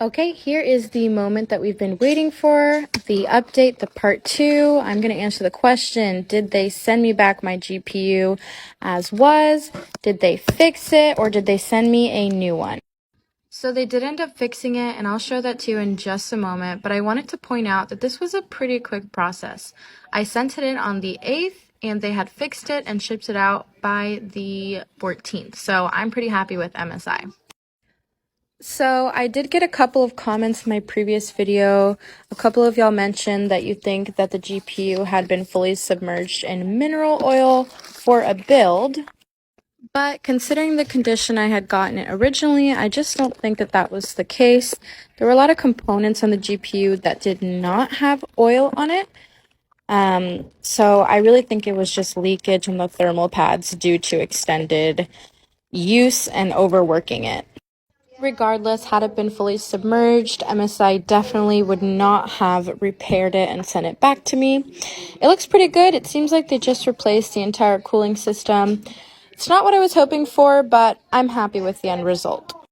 Okay, here is the moment that we've been waiting for, the update, the part 2. I'm going to answer the question, did they send me back my GPU as was? Did they fix it, or did they send me a new one? So they did end up fixing it, and I'll show that to you in just a moment, but I wanted to point out that this was a pretty quick process. I sent it in on the 8th, and they had fixed it and shipped it out by the 14th, so I'm pretty happy with MSI. So I did get a couple of comments in my previous video. A couple of y'all mentioned that you think that the GPU had been fully submerged in mineral oil for a build. But considering the condition I had gotten it originally, I just don't think that that was the case. There were a lot of components on the GPU that did not have oil on it. So I really think it was just leakage in the thermal pads due to extended use and overworking it. Regardless, had it been fully submerged, MSI definitely would not have repaired it and sent it back to me. It looks pretty good. It seems like they just replaced the entire cooling system. It's not what I was hoping for, but I'm happy with the end result.